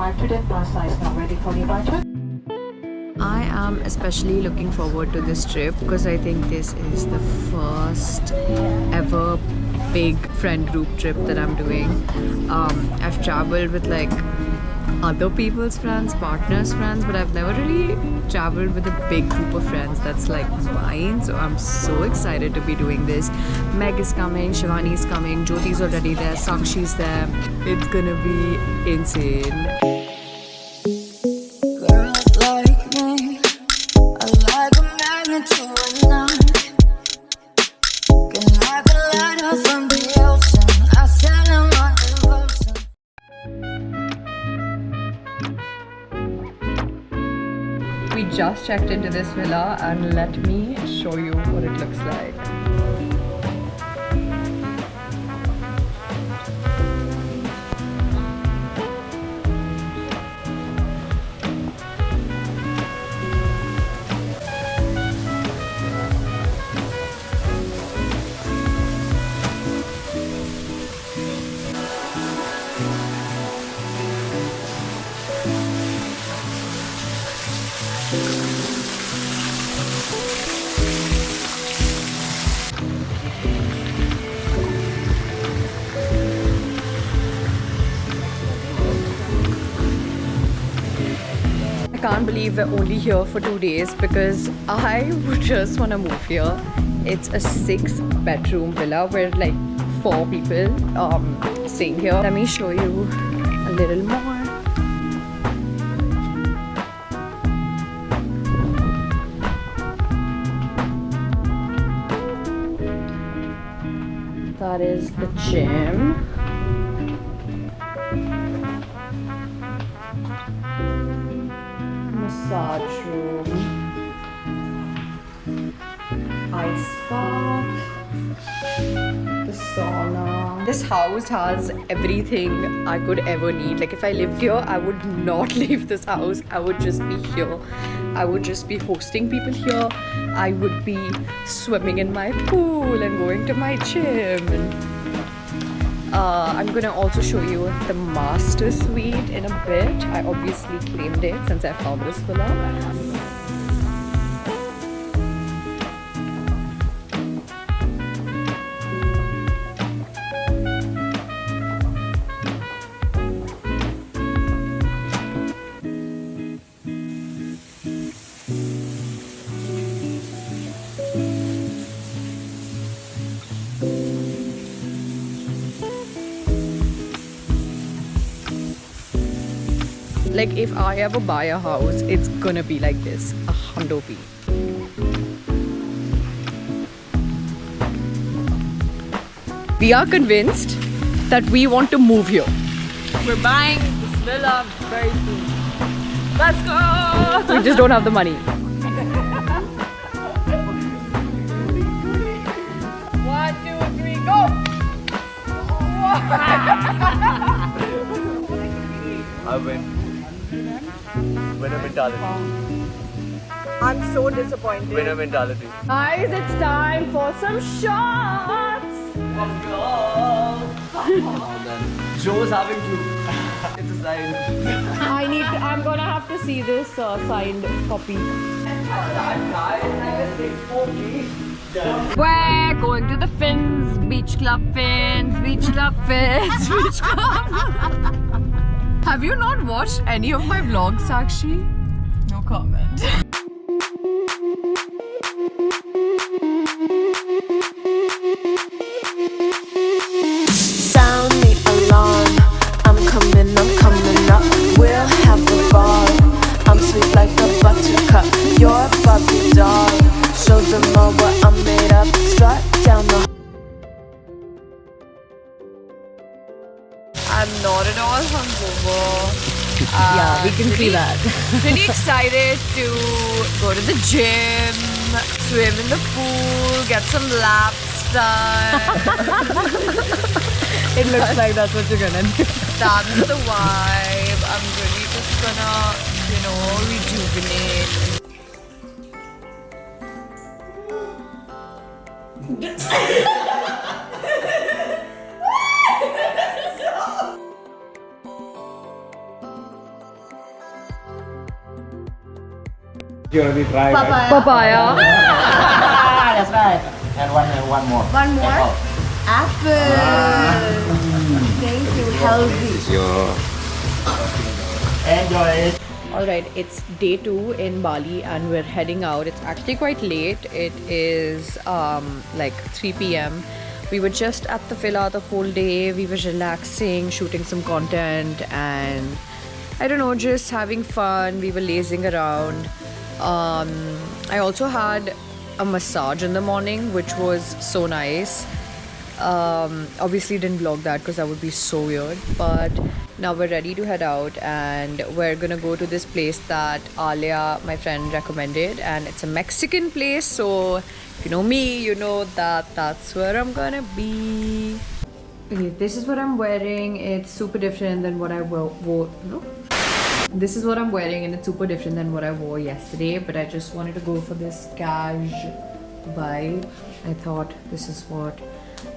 Marketed Plaza is now ready for departure. I am especially looking forward to this trip because I think this is the first ever big friend group trip that I'm doing. I've traveled with like other people's friends, partners' friends, but I've never really traveled with a big group of friends that's like mine. So I'm so excited to be doing this. Meg is coming, Shivani is coming, Jyoti's already there, Sakshi's there. It's gonna be insane. We just checked into this villa and let me show you what it looks like. I can't believe we're only here for 2 days because I would just want to move here. It's a 6-bedroom villa where like 4 people staying here. Let me show you a little more. That is the gym. Massage room, ice bath, the sauna. This house has everything I could ever need. Like if I lived here, I would not leave this house. I would just be here. I would just be hosting people here. I would be swimming in my pool and going to my gym. I'm gonna also show you the master suite in a bit. I obviously claimed it since I found this villa. Like if I ever buy a house, it's gonna be like this, a hundo P. We are convinced that we want to move here. We're buying this villa very soon. Let's go! We just don't have the money. 1, 2, 3, go! I win. Winner mentality. I'm so disappointed. Winner mentality. Guys, it's time for some shots! Let's go! Joe's having to. It's a sign. I'm gonna have to see this signed copy. We're going to the Fins, Beach Club Fins, Beach Club Fins, Beach Club. Have you not watched any of my vlogs, Sakshi? No comment. Sound the alarm. I'm coming up. We'll have a ball. I'm sweet like a buttercup. You're a Barbie doll. Show them all what I'm made of. Strut down the. I'm not at all hungover. Yeah, we can see that. Pretty excited to go to the gym, swim in the pool, get some laps done. It looks like that's what you're gonna do. That's the vibe. I'm really just gonna, rejuvenate. You already tried. Right? Papaya. That's right. And one more. One more. Apple. Thank you. Healthy. Enjoy it. Alright, it's day 2 in Bali and we're heading out. It's actually quite late. It is like 3 p.m. We were just at the villa the whole day. We were relaxing, shooting some content and I don't know, just having fun. We were lazing around. I also had a massage in the morning, which was so nice. Obviously didn't vlog that because that would be so weird, but now we're ready to head out and we're gonna go to this place that Alia, my friend, recommended, and it's a Mexican place, so if you know me, you know that that's where I'm gonna be. Okay, this is what I'm wearing. It's super different than what I wore. No? This is what I'm wearing and it's super different than what I wore yesterday, but I just wanted to go for this cash vibe. I thought this is what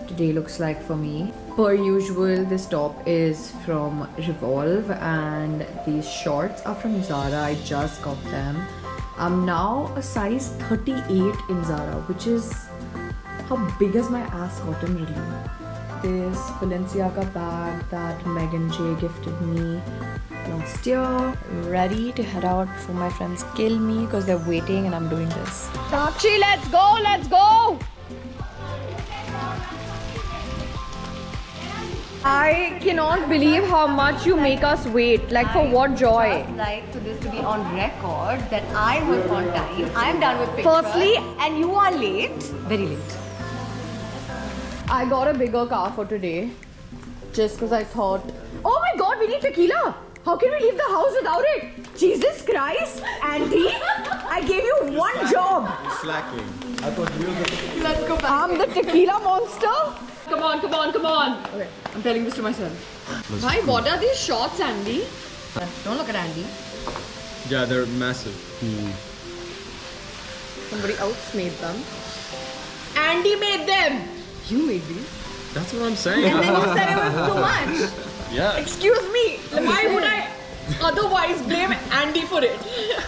today looks like for me. Per usual, this top is from Revolve and these shorts are from Zara. I just got them. I'm now a size 38 in Zara, which is how big has my ass gotten really. This Balenciaga bag that Megan J gifted me last year. Ready to head out before my friends kill me because they're waiting and I'm doing this. Sakshi, let's go, let's go! I cannot believe how much you make us wait. Like for what joy? I would like for this to be on record that I was on time. I am done with pictures. Firstly, and you are late. Very late. I got a bigger car for today just because I thought, oh my god, we need tequila. How can we leave the house without it? Jesus Christ, Andy, I gave you one job. Slacking. I thought you were Let's go back. I'm the tequila monster. Come on, come on, come on. Okay, I'm telling this to myself. Bhai, what are these shots, Andy? Don't look at Andy. Yeah, they're massive. Somebody else made them. Andy made them. You made these. That's what I'm saying. And then you said it was too much. Yeah. Excuse me. Why would I otherwise blame Andy for it?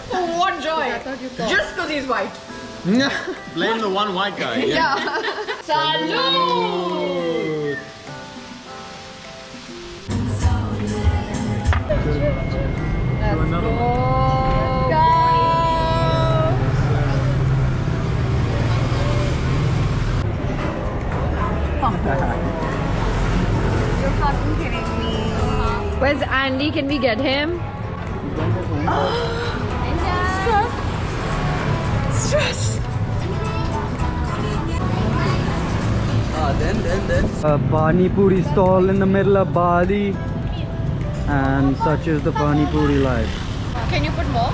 For what joy? Just because he's white. Blame the one white guy. Yeah. Salud! Let's go. You're fucking kidding me. Where's Andy? Can we get him? Stress. A Pani Puri stall in the middle of Bali, and such is the Pani Puri life. Can you put more?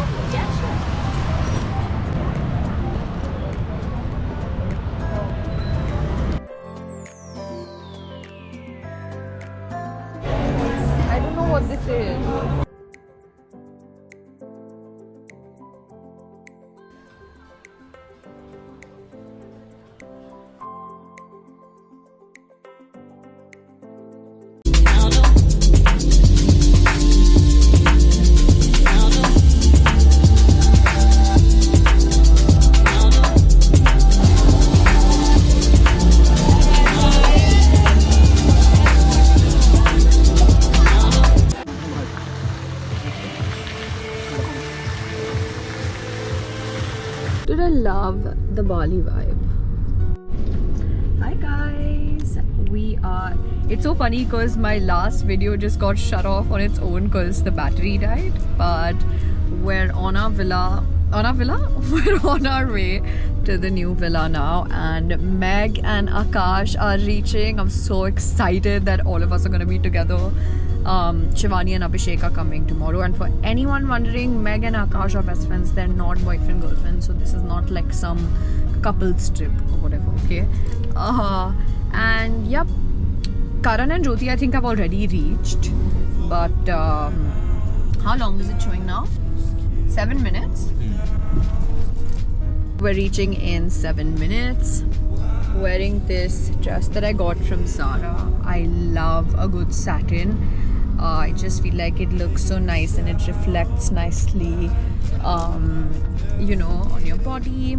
I don't know what this is. Dude, I love the Bali vibe. Hi guys, it's so funny because my last video just got shut off on its own because the battery died, but we're on our villa, we're on our way to the new villa now, and Meg and Akash are reaching. I'm so excited that all of us are going to be together. Shivani and Abhishek are coming tomorrow, and for anyone wondering, Meg and Akash are best friends. They're not boyfriend girlfriend, so this is not like some couples trip or whatever, okay? And yep, Karan and Jyoti I think have already reached, but how long is it showing now? 7 minutes? We're reaching in 7 minutes. Wearing this dress that I got from Zara. I love a good satin. I just feel like it looks so nice and it reflects nicely, you know, on your body.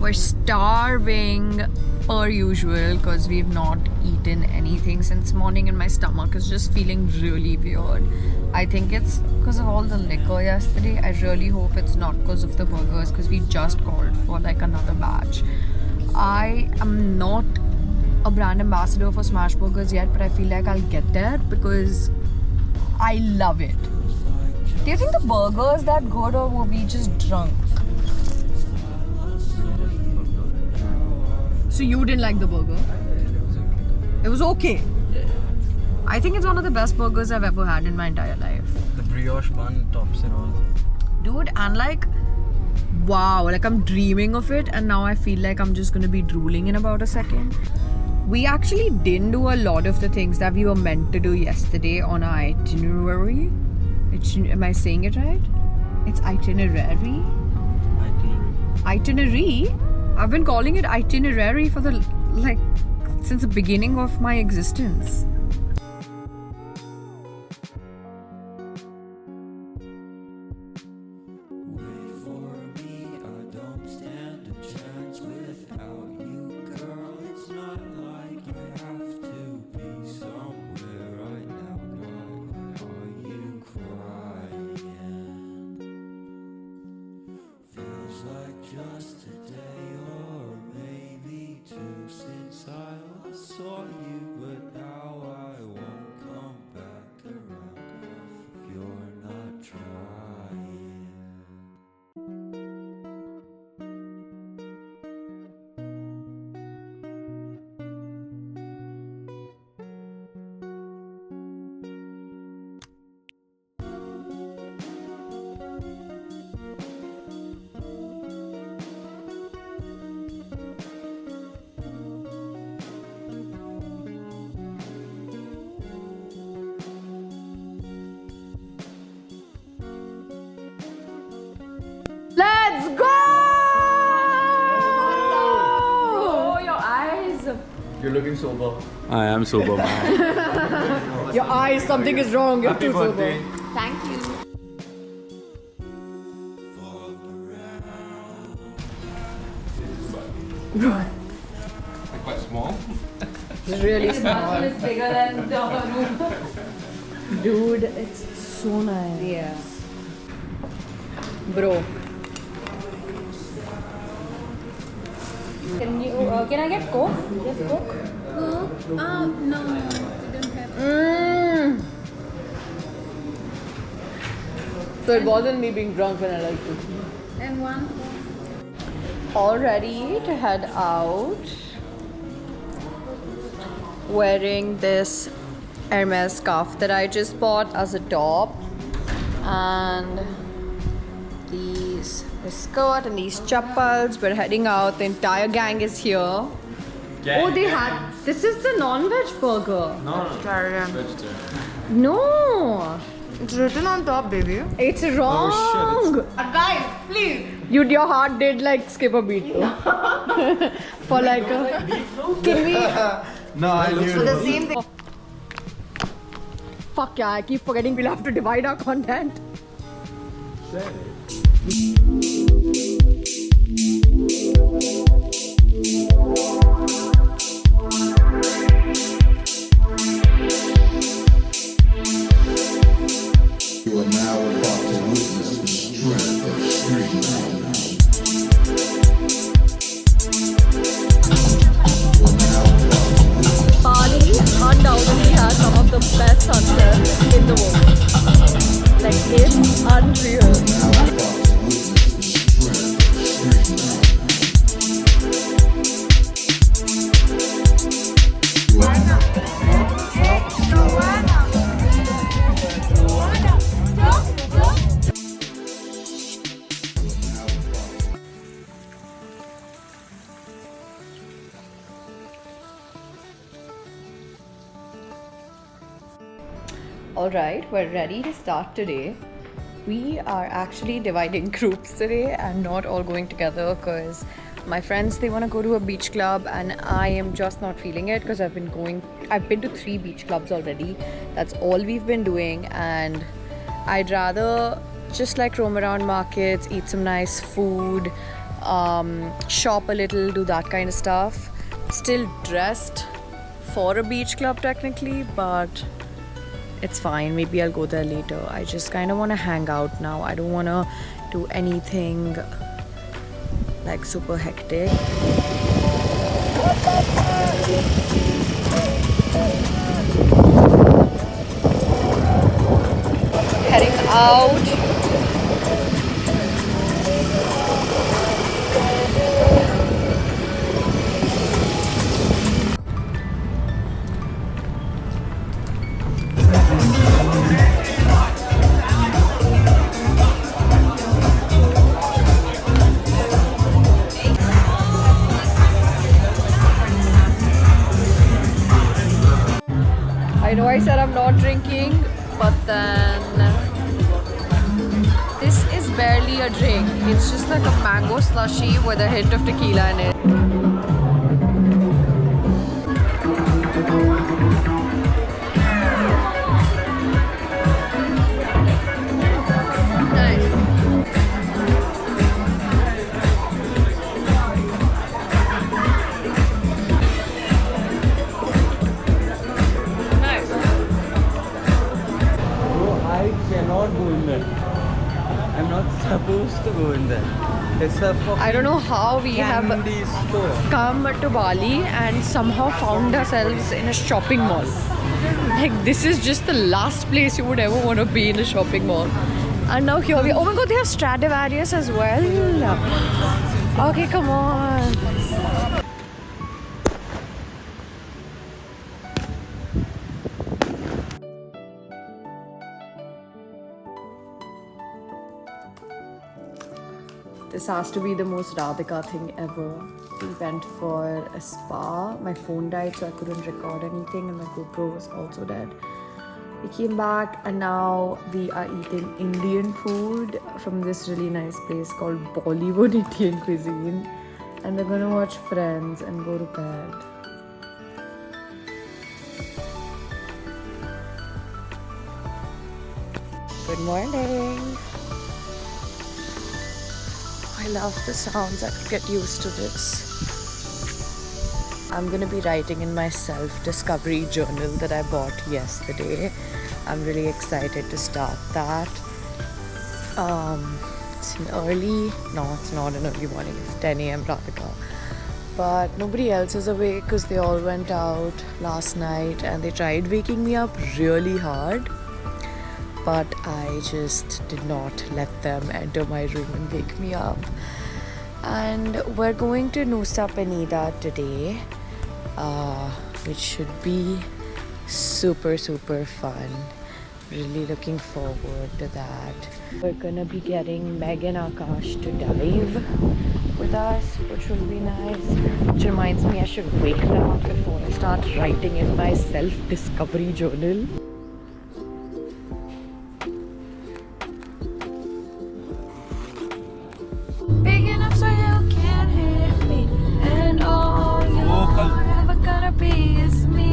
We're starving per usual because we've not eaten anything since morning and my stomach is just feeling really weird. I think it's because of all the liquor yesterday. I really hope it's not because of the burgers, because we just called for like another batch. I am not a brand ambassador for Smash Burgers yet, but I feel like I'll get there because I love it. Do you think the burger is that good, or were we just drunk? So you didn't like the burger? It was okay. I think it's one of the best burgers I've ever had in my entire life. The brioche bun tops it all. Dude, and like, wow, like I'm dreaming of it and now I feel like I'm just gonna be drooling in about a second. We actually didn't do a lot of the things that we were meant to do yesterday on our itinerary. Am I saying it right? It's itinerary? Itinerary? I've been calling it itinerary for the, like, since the beginning of my existence. Let's go! Oh, your eyes. You're looking sober. I am sober, man. Your eyes, something is wrong. You're too sober. Thank you. Quite small. It's really small. It's bigger than the room. Dude, it's so nice. Yeah. Bro. Can I get Coke? Yes, Coke. Coke? No, we don't have. So it wasn't me being drunk when I liked it. And one. All ready to head out. Wearing this Hermes scarf that I just bought as a top, and this skirt and these chappals. We're heading out. The entire gang is here. Oh, they had. This is the non-veg burger. No, vegetarian. No, It's written on top, baby. it's wrong. Oh, shit, Guys, please. Your heart did like skip a beat though. For like a. Can we? No, I knew So the same thing. Fuck yeah! I keep forgetting we'll have to divide our content. You are now about to witness the strength of street knowledge. Bali undoubtedly has some of the best sunsets in the world. Like, it's unreal. Alright, we're ready to start today. We are actually dividing groups today and not all going together because My friends, they want to go to a beach club and I am just not feeling it because I've been to 3 beach clubs already. That's all we've been doing, and I'd rather just like roam around markets, eat some nice food, shop a little, do that kind of stuff. Still dressed for a beach club technically, but it's fine. Maybe I'll go there later. I just kind of want to hang out now. I don't want to do anything like super hectic. Heading out. I know I said I'm not drinking, but then this is barely a drink. It's just like a mango slushy with a hint of tequila in it. I'm not supposed to go in there. It's a I don't know how we have come to Bali and somehow found ourselves in a shopping mall. Like, this is just the last place you would ever want to be, in a shopping mall. And now here we are. Oh my god, they have Stradivarius as well. Okay, come on. This has to be the most Radhika thing ever. We went for a spa. My phone died, so I couldn't record anything, and my GoPro was also dead. We came back and now we are eating Indian food from this really nice place called Bollywood Indian Cuisine. And we're gonna watch Friends and go to bed. Good morning. I love the sounds. I could get used to this. I'm gonna be writing in my self-discovery journal that I bought yesterday. I'm really excited to start that. It's an early, no, it's not an early morning, it's 10 a.m. Radhika. But nobody else is awake because they all went out last night and they tried waking me up really hard. But I just did not let them enter my room and wake me up. And we're going to Nusa Penida today, which should be super fun. Really looking forward to that. We're gonna be getting Meg and Akash to dive with us, which will be nice. Which reminds me, I should wake them up before I start writing in my self-discovery journal. Big enough so you can't hit me, and all you're ever gonna be is me.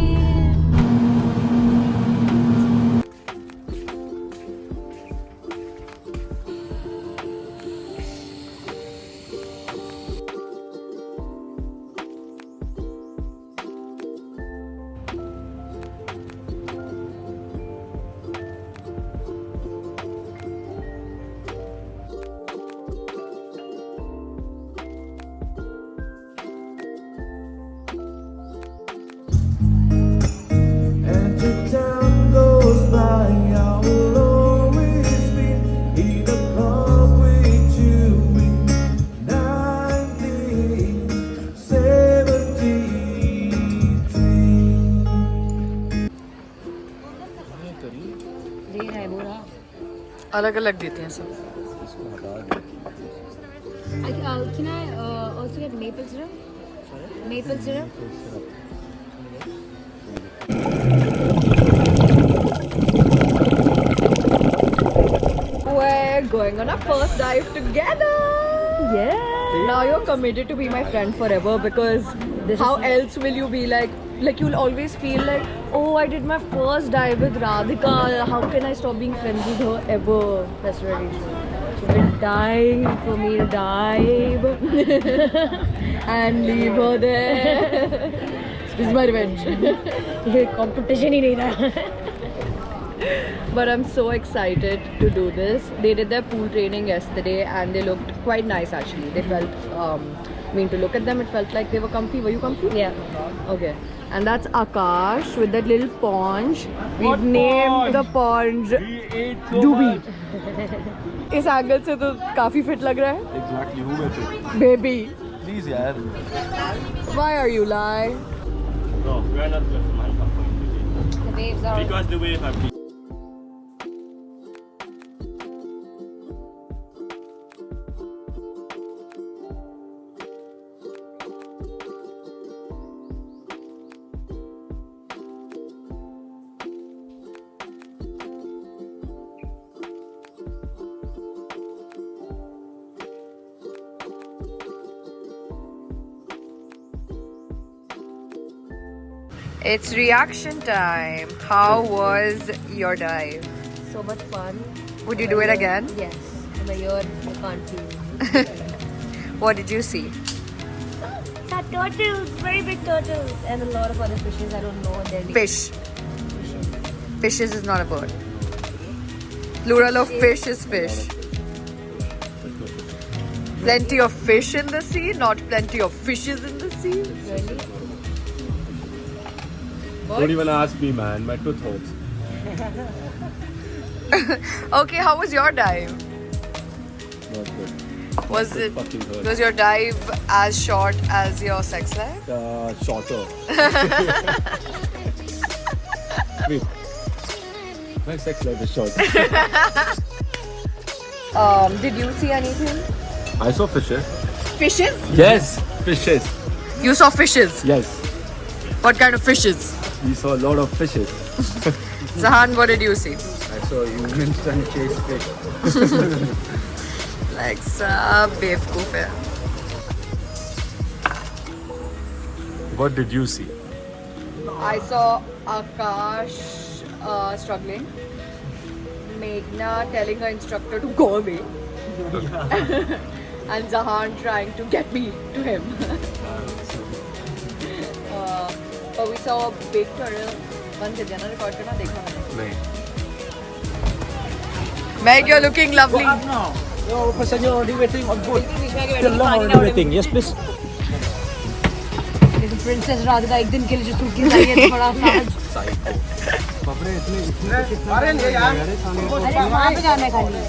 अलग अलग देते हैं सब. Can I also get maple syrup? Maple syrup? We're going on our first dive together! Yeah! Now you're committed to be my friend forever because how else will you be like you'll always feel like, oh, I did my first dive with Radhika. How can I stop being friends with her ever? That's really true. She's been dying for me to dive and leave her there. This is my revenge. competition ही नहीं था. But I'm so excited to do this. They did their pool training yesterday and they looked quite nice actually. They felt, to look at them, it felt like they were comfy. Were you comfy? Yeah. Okay. And that's Akash with that little sponge. We've named the sponge Doobie. इस angle से तो काफी fit लग रहा है. Exactly, who will it? Baby. Please, yaar. Why are you lying? No, we are not just The waves are. because the wave have been. It's reaction time. How was your dive? So much fun. Would you do it again? Yes. I'm a year. I can't feel. What did you see? Turtles, very big turtles, and a lot of other fishes. I don't know what they're. Fish. Fishes is not a bird. Plural of fish is fish. Plenty of fish in the sea, not plenty of fishes in the sea. Really? Don't even ask me, man. My tooth hurts. Okay, how was your dive? Not good. Was it? Fucking hurt. Was your dive as short as your sex life? Shorter. Wait. My sex life is short. Did you see anything? I saw fishes. Fishes? Yes, fishes. You saw fishes. Yes, What kind of fishes? we saw a lot of fishes. Zahan, what did you see? I saw humans and chase fish. Like sab bevkoof hai. What did you see? I saw Akash struggling. Meghna telling her instructor to go away. And Zahan trying to get me to him. But we saw a big turtle. One se jana record karna dekha maine. नहीं. Meg, you're looking lovely. Your passenger already waiting on board. Still long already waiting. Yes, please. Princess Radhika एक दिन के लिए जो suitcase आई है थोड़ा सा. अरे वहाँ पे जाना है खाली.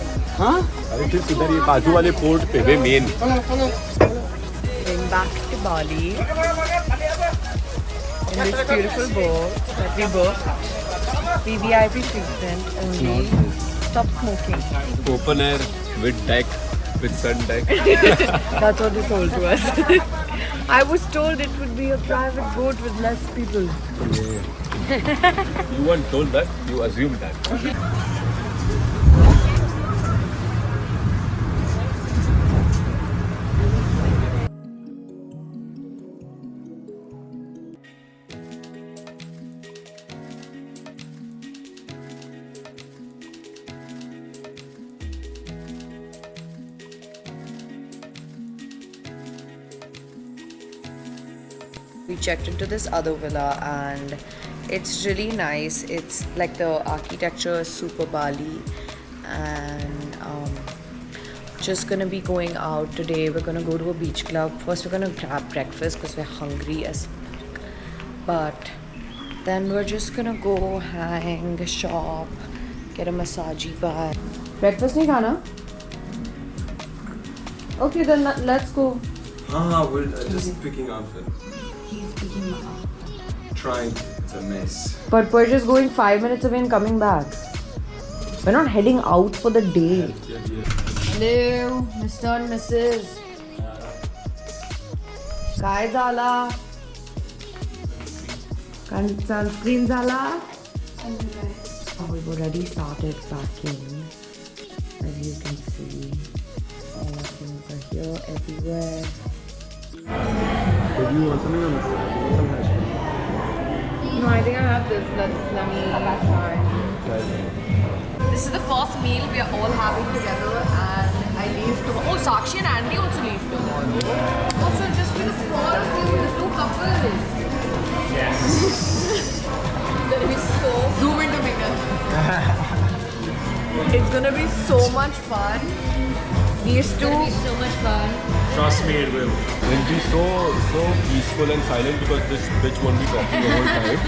अरे फिर इधर ये बाजू वाले पोर्ट पे वे main. Going back to Bali in this beautiful boat that we booked. VVIP treatment only. Stop smoking. Open air with deck, with sun deck. That's what they sold to us. I was told it would be a private boat with less people. You weren't told that. You assumed that. We checked into this other villa and it's really nice. It's like the architecture is super Bali and just gonna be going out today. We're gonna go to a beach club. First we're gonna grab breakfast because we're hungry as fuck. But then we're just gonna go hang, shop, get a massage bar. Breakfast nahi khana? Okay then let's go. We're just picking outfit. Trying to miss. But we're just going 5 minutes away and coming back. We're not heading out for the day. Hello, Mr. and Mrs. Kai zala? Sunscreen zala? We've already started packing. As you can see, all of things are here everywhere. Did you want something on this? Some hash brown? No, I think I have this. Let me try. This is the first meal we are all having together, and I leave tomorrow. Oh, Sakshi and Andy also leave tomorrow. Also, just be the four of you, the two couples. Yes. Gonna be so. Zoom into Mika. It's gonna be so much fun. These two. It's gonna be so much fun. Trust me, it will. It'll be so peaceful and silent because this bitch won't be talking the whole time.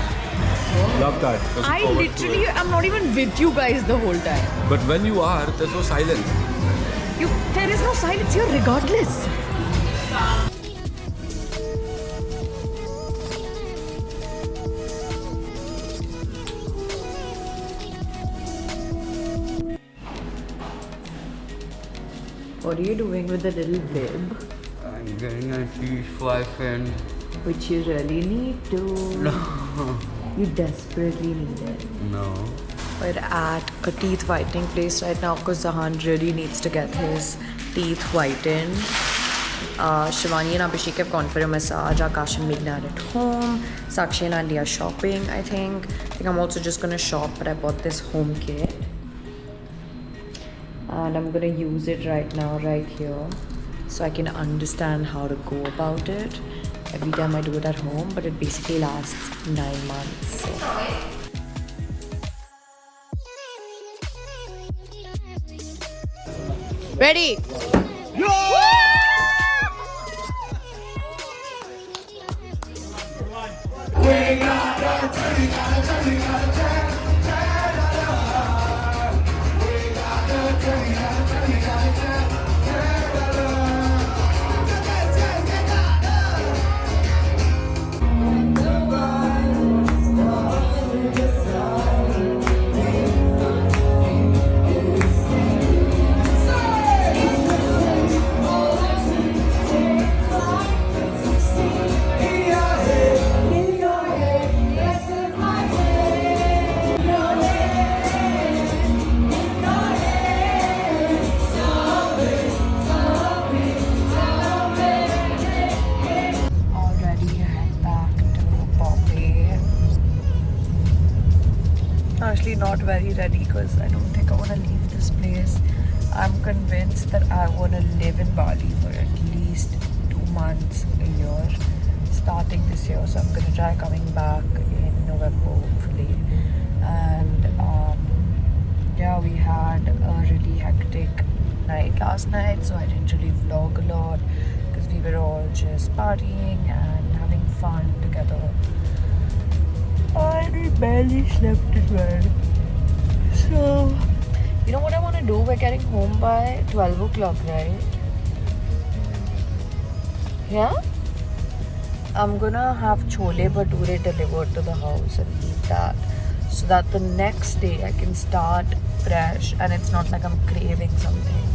Love that. I literally am not even with you guys the whole time. But when you are, there's no silence. There is no silence here regardless. What are you doing with the little bib? I'm getting a huge fly fin. Which you really need to. No. You desperately need it. No. We're at a teeth whitening place right now because Zahan really needs to get his teeth whitened. Shivani and Abhishek have gone for a massage. Akash and Meghna are at home. Sakshi and Andy are shopping, I think. I'm also just gonna shop, but I bought this home kit. And I'm gonna use it right now, right here, so I can understand how to go about it. Every time I do it at home, but it basically lasts 9 months. So. Ready? Actually not very ready because I don't think I want to leave this place. I'm convinced that I want to live in Bali for at least 2 months a year starting this year, so I'm going to try coming back in November hopefully. And yeah, we had a really hectic night last night, so I didn't really vlog a lot because we were all just partying and having fun together. I barely slept as well. So, you know what I want to do? We're getting home by 12 o'clock, right? Yeah? I'm gonna have chole bhature delivered to the house and eat that, so that the next day I can start fresh and it's not like I'm craving something.